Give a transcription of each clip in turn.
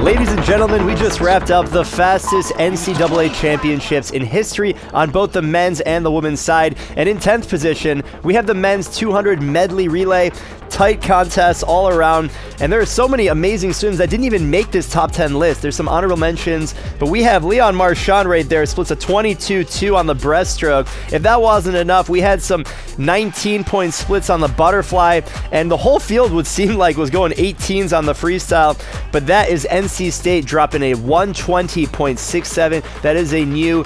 Ladies and gentlemen, we just wrapped up the fastest NCAA championships in history on both the men's and the women's side. And in 10th position, we have the men's 200 medley relay. Tight contests all around, and there are so many amazing swims that didn't even make this top 10 list. There's some honorable mentions, but we have Leon Marchand right there, splits a 22-2 on the breaststroke. If that wasn't enough, we had some 19-point splits on the butterfly, and the whole field would seem like was going 18s on the freestyle, but that is NC State dropping a 120.67. That is a new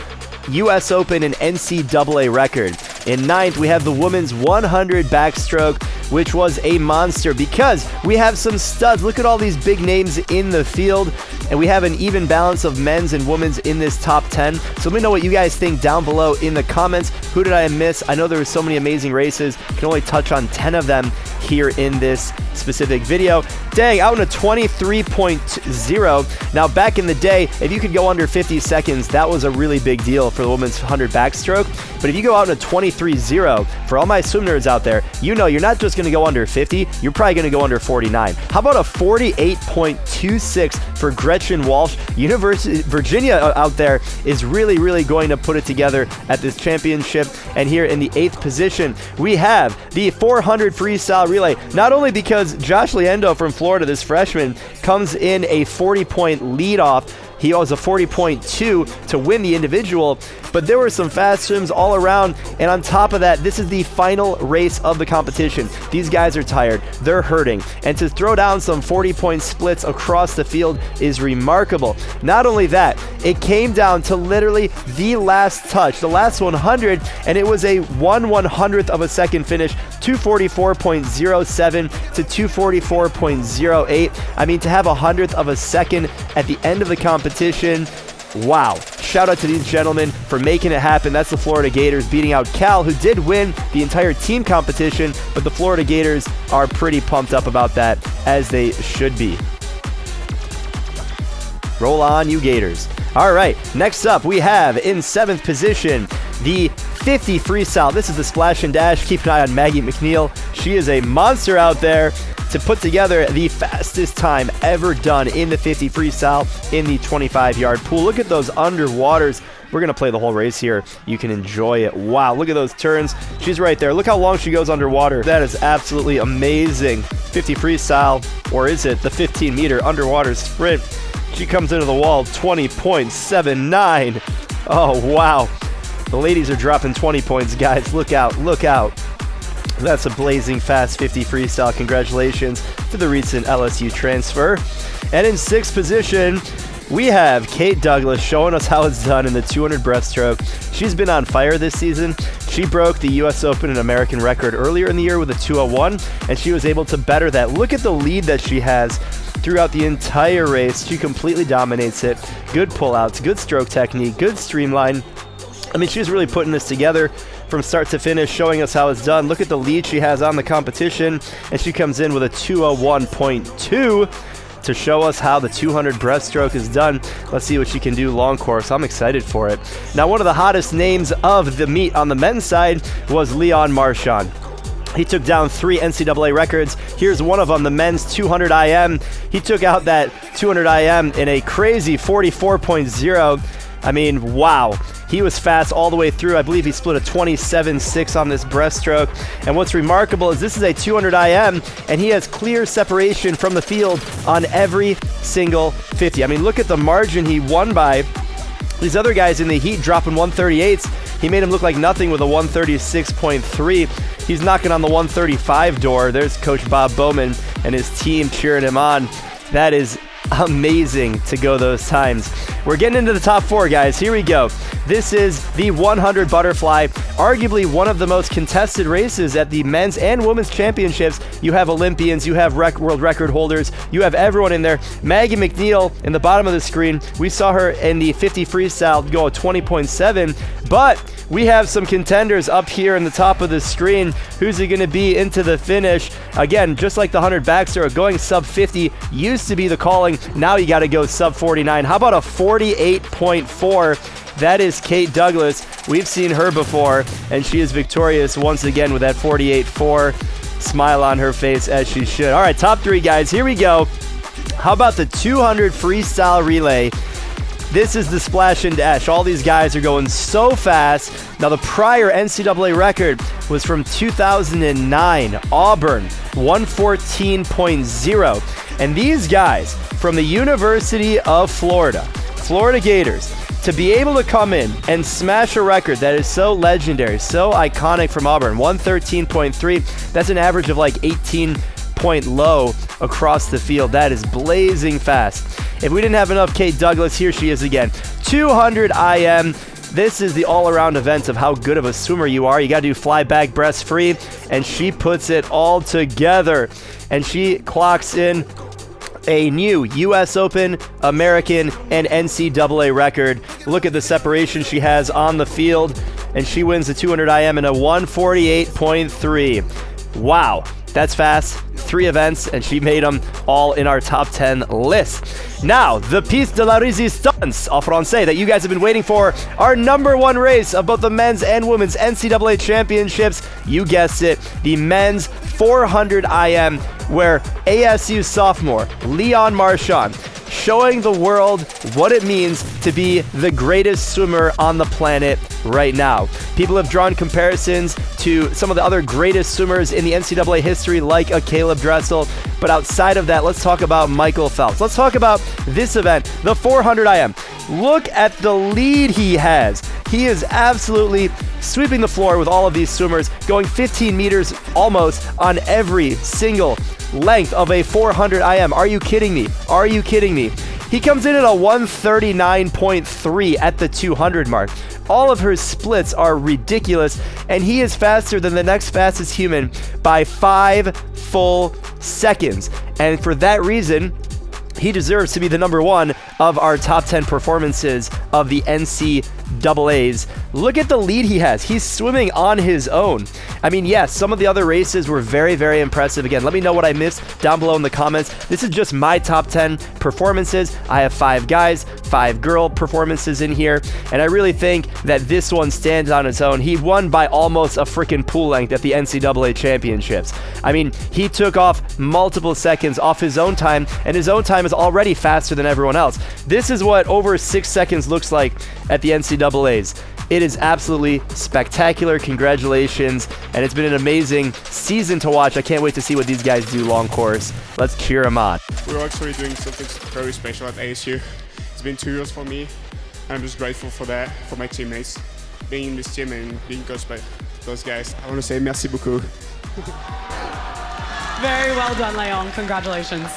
U.S. Open and NCAA record. In 9th, we have the women's 100 backstroke, which was a monster because we have some studs. Look at all these big names in the field, and we have an even balance of men's and women's in this top 10. So let me know what you guys think down below in the comments. Who did I miss? I know there were so many amazing races. Can only touch on 10 of them here in this specific video. Dang, out in a 23.0. Now, back in the day, if you could go under 50 seconds, that was a really big deal for the women's 100 backstroke. But if you go out in a 23.0, for all my swim nerds out there, you know you're not just going to go under 50, you're probably going to go under 49. How about a 48.26 for Gretchen Walsh? University Virginia out there is really going to put it together at this championship. And here in the 8th position, we have the 400 freestyle relay. Not only because Josh Leendo from Florida, this freshman, comes in a 40-point lead off. He was a 40.2 to win the individual, but there were some fast swims all around, and on top of that, this is the final race of the competition. These guys are tired, they're hurting, and to throw down some 40-point splits across the field is remarkable. Not only that, it came down to literally the last touch, the last 100, and it was a 1/100th of a second finish, 244.07 to 244.08. I mean, to have a 100th of a second at the end of the competition, wow. Shout out to these gentlemen for making it happen. That's the Florida Gators beating out Cal, who did win the entire team competition, but the Florida Gators are pretty pumped up about that, as they should be. Roll on, you Gators. All right, next up we have in 7th position the 50 freestyle. This is the splash and dash. Keep an eye on Maggie McNeil. She is a monster out there to put together the fastest time ever done in the 50 freestyle in the 25-yard pool. Look at those underwaters. We're going to play the whole race here. You can enjoy it. Wow, look at those turns. She's right there. Look how long she goes underwater. That is absolutely amazing. 50 freestyle, or is it the 15-meter underwater sprint? She comes into the wall, 20.79. Oh, wow. The ladies are dropping 20 points, guys. Look out, look out. That's a blazing fast 50 freestyle. Congratulations to the recent LSU transfer. And in 6th position, we have Kate Douglas showing us how it's done in the 200 breaststroke. She's been on fire this season. She broke the U.S. Open and American record earlier in the year with a 2:01, and she was able to better that. Look at the lead that she has throughout the entire race. She completely dominates it. Good pullouts, good stroke technique, good streamline. I mean, she's really putting this together from start to finish, showing us how it's done. Look at the lead she has on the competition, and she comes in with a 2:01.2 to show us how the 200 breaststroke is done. Let's see what she can do long course. I'm excited for it. Now, one of the hottest names of the meet on the men's side was Leon Marchand. He took down 3 NCAA records. Here's one of them, the men's 200 IM. He took out that 200 IM in a crazy 44.0. I mean, wow. He was fast all the way through. I believe he split a 27.6 on this breaststroke. And what's remarkable is this is a 200 IM, and he has clear separation from the field on every single 50. I mean, look at the margin he won by. These other guys in the heat dropping 138s. He made him look like nothing with a 136.3. He's knocking on the 135 door. There's Coach Bob Bowman and his team cheering him on. That is amazing to go those times. We're getting into the top 4, guys. Here we go. This is the 100 butterfly, arguably one of the most contested races at the men's and women's championships. You have Olympians, you have world record holders, you have everyone in there. Maggie McNeil in the bottom of the screen. We saw her in the 50 freestyle go a 20.7, but we have some contenders up here in the top of the screen. Who's it going to be into the finish? Again, just like the 100 backstroke, going sub 50 used to be the calling. Now you got to go sub 49. How about a 48.4? That is Kate Douglas. We've seen her before, and she is victorious once again with that 48.4. Smile on her face as she should. All right, top 3, guys. Here we go. How about the 200 freestyle relay? This is the splash and dash. All these guys are going so fast. Now, the prior NCAA record was from 2009, Auburn, 114.0. And these guys from the University of Florida, Florida Gators, to be able to come in and smash a record that is so legendary, so iconic from Auburn, 113.3, that's an average of like 18-point low across the field. That is blazing fast. If we didn't have enough Kate Douglas, here she is again. 200 IM. This is the all-around event of how good of a swimmer you are. You got to do fly back breast free, and she puts it all together. And she clocks in a new U.S. Open, American, and NCAA record. Look at the separation she has on the field, and she wins the 200 IM in a 148.3. Wow, that's fast. 3 events, and she made them all in our top 10 list. Now, the piece de la résistance en français that you guys have been waiting for, our #1 race of both the men's and women's NCAA championships. You guessed it, the men's 400 IM, where ASU sophomore Leon Marchand showing the world what it means to be the greatest swimmer on the planet right now. People have drawn comparisons to some of the other greatest swimmers in the NCAA history, like a Caleb Dressel. But outside of that, let's talk about Michael Phelps. Let's talk about this event, the 400 IM. Look at the lead he has. He is absolutely sweeping the floor with all of these swimmers, going 15 meters almost on every single length of a 400 IM. Are you kidding me? Are you kidding me? He comes in at a 139.3 at the 200 mark. All of her splits are ridiculous, and he is faster than the next fastest human by 5 full seconds. And for that reason, he deserves to be the #1 of our top 10 performances of the NCAAs. Look at the lead he has. He's swimming on his own. I mean, yes, some of the other races were very, very impressive. Again, let me know what I missed down below in the comments. This is just my top 10 performances. I have 5 guys, 5 girl performances in here, and I really think that this one stands on its own. He won by almost a freaking pool length at the NCAA championships. I mean, he took off multiple seconds off his own time, and his own time is already faster than everyone else. This is what over 6 seconds looks like at the NCAAs. It is absolutely spectacular. Congratulations. And it's been an amazing season to watch. I can't wait to see what these guys do long course. Let's cheer them on. We're actually doing something very special at ASU. It's been 2 years for me, and I'm just grateful for that, for my teammates, being in this team and being coached by those guys. I want to say merci beaucoup. Very well done, Leon. Congratulations.